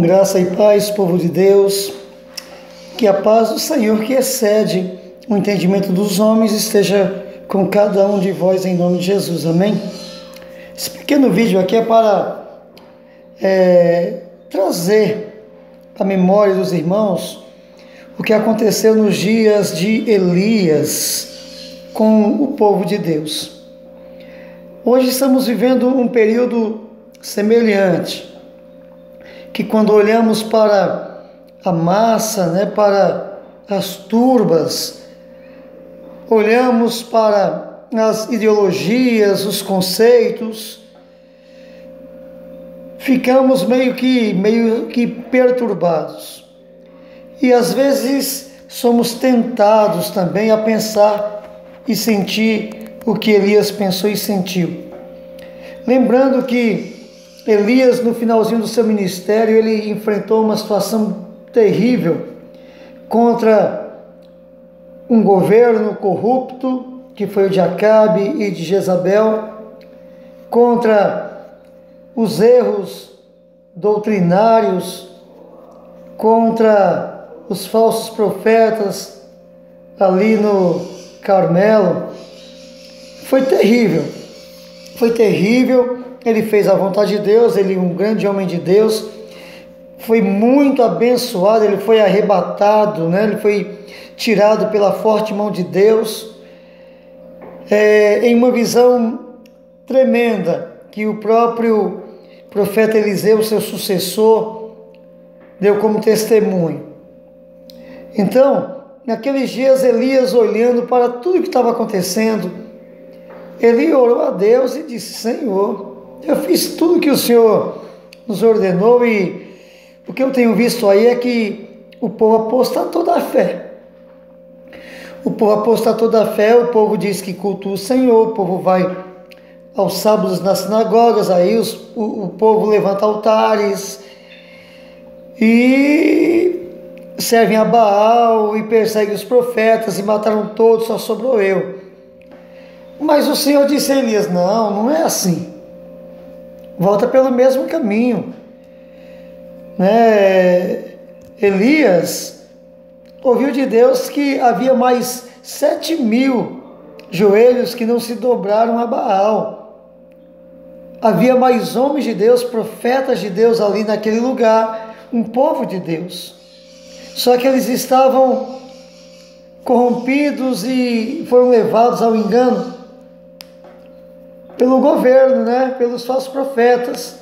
Graça e paz, povo de Deus, que a paz do Senhor, que excede o entendimento dos homens, esteja com cada um de vós em nome de Jesus, amém? Esse pequeno vídeo aqui é para trazer à memória dos irmãos o que aconteceu nos dias de Elias com o povo de Deus. Hoje estamos vivendo um período semelhante, que quando olhamos para a massa, para as turbas, olhamos para as ideologias, os conceitos, ficamos meio que perturbados. E às vezes somos tentados também a pensar e sentir o que Elias pensou e sentiu. Lembrando que Elias, no finalzinho do seu ministério, ele enfrentou uma situação terrível contra um governo corrupto, que foi o de Acabe e de Jezabel, contra os erros doutrinários, contra os falsos profetas ali no Carmelo. Foi terrível. Ele fez a vontade de Deus, ele, um grande homem de Deus, foi muito abençoado, ele foi arrebatado, ele foi tirado pela forte mão de Deus, em uma visão tremenda, que o próprio profeta Eliseu, seu sucessor, deu como testemunho. Então, naqueles dias, Elias, olhando para tudo que estava acontecendo, ele orou a Deus e disse: Senhor, eu fiz tudo que o Senhor nos ordenou, e o que eu tenho visto aí é que o povo apostatou da fé. O povo diz que cultua o Senhor, o povo vai aos sábados nas sinagogas, aí o povo levanta altares e servem a Baal e perseguem os profetas e mataram todos, só sobrou eu. Mas o Senhor disse a Elias: não é assim. Volta pelo mesmo caminho. Elias ouviu de Deus que havia mais 7.000 joelhos que não se dobraram a Baal. Havia mais homens de Deus, profetas de Deus ali naquele lugar, um povo de Deus. Só que eles estavam corrompidos e foram levados ao engano pelo governo, pelos falsos profetas,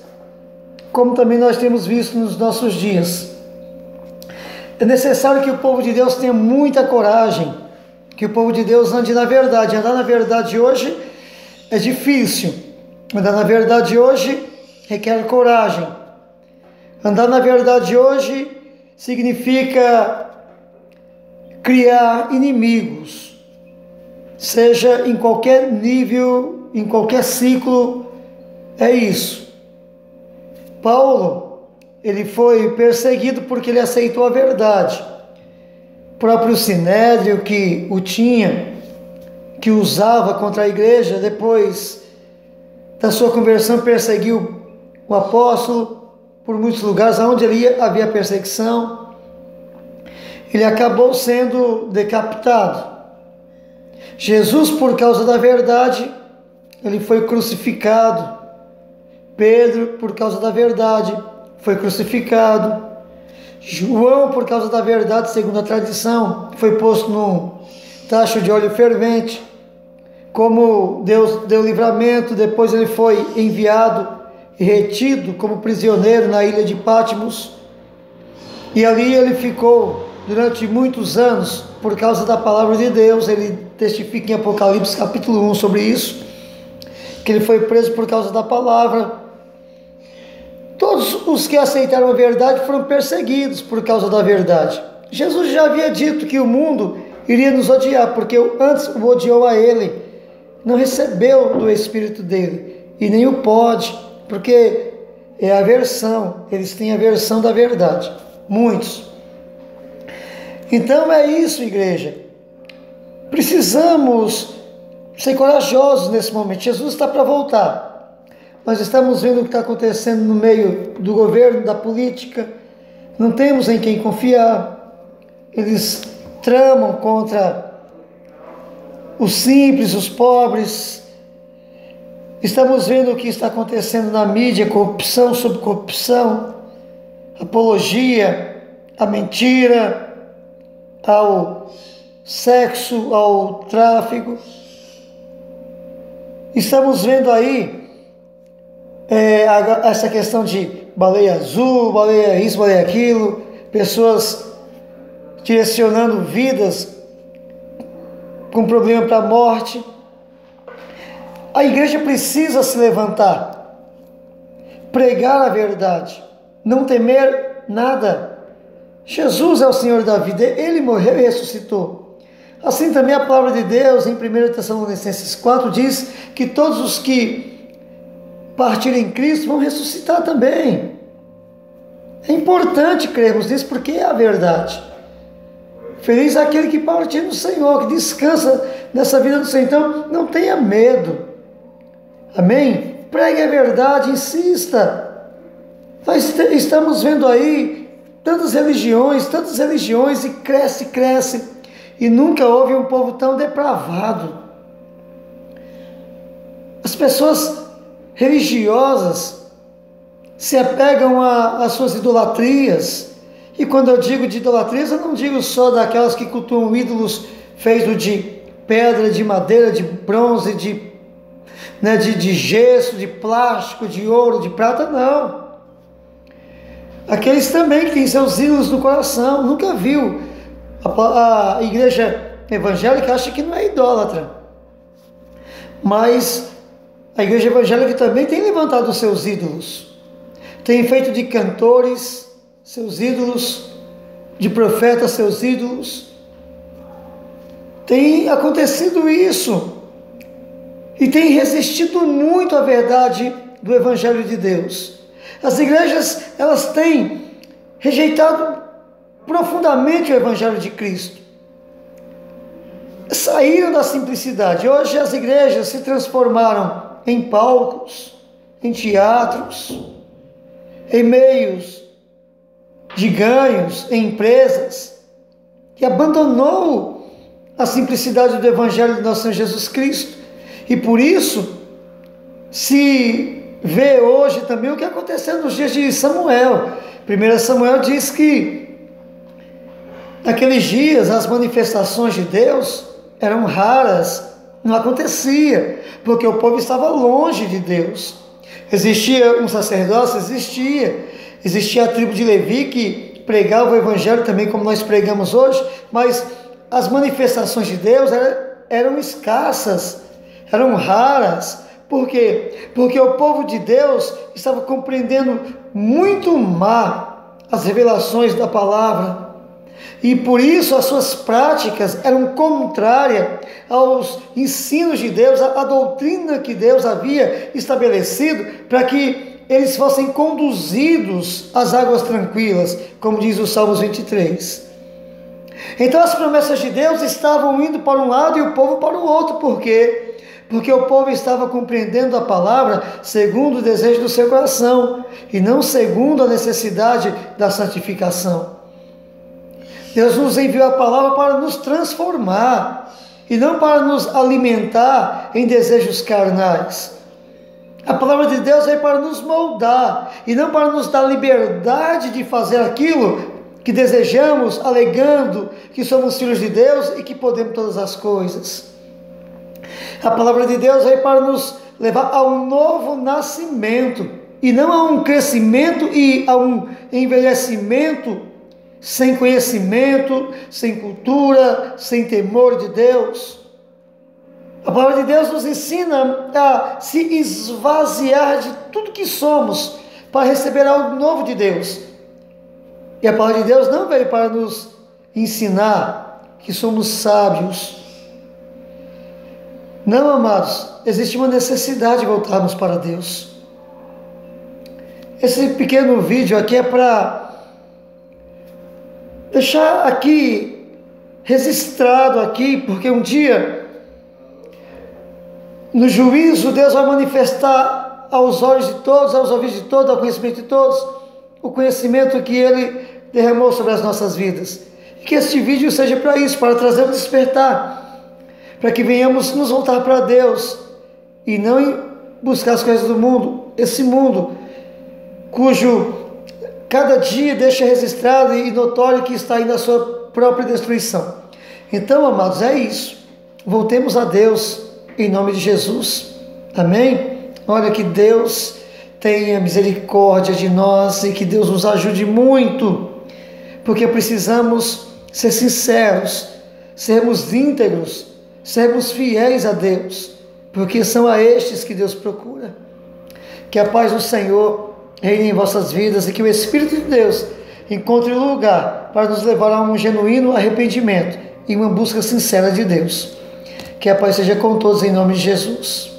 como também nós temos visto nos nossos dias. É necessário que o povo de Deus tenha muita coragem, que o povo de Deus ande na verdade. Andar na verdade hoje é difícil. Andar na verdade hoje requer coragem. Andar na verdade hoje significa criar inimigos, seja em qualquer nível, em qualquer ciclo, é isso. Paulo, ele foi perseguido porque ele aceitou a verdade. O próprio Sinédrio que que usava contra a igreja, depois da sua conversão, perseguiu o apóstolo por muitos lugares, onde ele ia, havia perseguição. Ele acabou sendo decapitado. Jesus, por causa da verdade, ele foi crucificado. Pedro, por causa da verdade, foi crucificado. João, por causa da verdade, segundo a tradição, foi posto num tacho de óleo fervente. Como Deus deu livramento, depois ele foi enviado e retido como prisioneiro na ilha de Patmos. E ali ele ficou durante muitos anos por causa da palavra de Deus. Ele testifica em Apocalipse capítulo 1 sobre isso, que ele foi preso por causa da palavra. Todos os que aceitaram a verdade foram perseguidos por causa da verdade. Jesus já havia dito que o mundo iria nos odiar, porque antes o odiou a ele, não recebeu do Espírito dele, e nem o pode, porque é aversão, eles têm aversão da verdade, muitos. Então é isso, igreja. Precisamos ser corajosos nesse momento. Jesus está para voltar. nós estamos vendo o que está acontecendo no meio do governo, da política, não temos em quem confiar, eles tramam contra os simples, os pobres. Estamos vendo o que está acontecendo na mídia, corrupção sobre corrupção, apologia à mentira, ao sexo, ao tráfico. Estamos vendo aí essa questão de baleia azul, baleia isso, baleia aquilo, pessoas direcionando vidas com problema para a morte. A igreja precisa se levantar, pregar a verdade, não temer nada. Jesus é o Senhor da vida, Ele morreu e ressuscitou. Assim também a palavra de Deus em 1 Tessalonicenses 4 diz que todos os que partirem em Cristo vão ressuscitar também. É importante crermos nisso porque é a verdade. Feliz é aquele que partir no Senhor, que descansa nessa vida do Senhor. Então não tenha medo. Amém? Pregue a verdade, insista. Estamos vendo aí tantas religiões, e cresce, e nunca houve um povo tão depravado. As pessoas religiosas se apegam às suas idolatrias, e quando eu digo de idolatrias, eu não digo só daquelas que cultuam ídolos feitos de pedra, de madeira, de bronze, de gesso, de plástico, de ouro, de prata, não. Aqueles também que têm seus ídolos no coração. Nunca viu a igreja evangélica, acha que não é idólatra, mas a igreja evangélica também tem levantado os seus ídolos, tem feito de cantores seus ídolos, de profetas seus ídolos. Tem acontecido isso, e tem resistido muito à verdade do Evangelho de Deus. As igrejas, elas têm rejeitado profundamente o Evangelho de Cristo. Saíram da simplicidade. Hoje as igrejas se transformaram em palcos, em teatros, em meios de ganhos, em empresas, que abandonou a simplicidade do Evangelho de nosso Senhor Jesus Cristo. E por isso se vê hoje também o que aconteceu nos dias de Samuel. 1 Samuel diz que naqueles dias as manifestações de Deus eram raras, não acontecia, porque o povo estava longe de Deus. Existia um sacerdócio? Existia a tribo de Levi que pregava o Evangelho também como nós pregamos hoje, mas as manifestações de Deus eram escassas, eram raras. Por quê? Porque o povo de Deus estava compreendendo muito mal as revelações da palavra, e por isso as suas práticas eram contrárias aos ensinos de Deus, à doutrina que Deus havia estabelecido para que eles fossem conduzidos às águas tranquilas, como diz o Salmos 23. Então as promessas de Deus estavam indo para um lado e o povo para o outro. Por quê? Porque o povo estava compreendendo a palavra segundo o desejo do seu coração e não segundo a necessidade da santificação. Deus nos enviou a palavra para nos transformar e não para nos alimentar em desejos carnais. A palavra de Deus veio para nos moldar e não para nos dar liberdade de fazer aquilo que desejamos, alegando que somos filhos de Deus e que podemos todas as coisas. A palavra de Deus veio para nos levar a um novo nascimento e não a um crescimento e a um envelhecimento sem conhecimento, sem cultura, sem temor de Deus. A palavra de Deus nos ensina a se esvaziar de tudo que somos para receber algo novo de Deus. E a palavra de Deus não veio para nos ensinar que somos sábios. Não, amados, existe uma necessidade de voltarmos para Deus. Esse pequeno vídeo aqui é para deixar aqui, registrado aqui, porque um dia, no juízo, Deus vai manifestar aos olhos de todos, aos ouvidos de todos, ao conhecimento de todos, o conhecimento que Ele derramou sobre as nossas vidas. E que este vídeo seja para isso, para trazer um despertar, para que venhamos nos voltar para Deus e não buscar as coisas do mundo, esse mundo cujo cada dia deixa registrado e notório que está aí na sua própria destruição. Então, amados, é isso. Voltemos a Deus em nome de Jesus. Amém? Olha, que Deus tenha misericórdia de nós e que Deus nos ajude muito, porque precisamos ser sinceros, sermos íntegros, sermos fiéis a Deus, porque são a estes que Deus procura. Que a paz do Senhor reine em vossas vidas e que o Espírito de Deus encontre lugar para nos levar a um genuíno arrependimento e uma busca sincera de Deus. Que a paz seja com todos em nome de Jesus.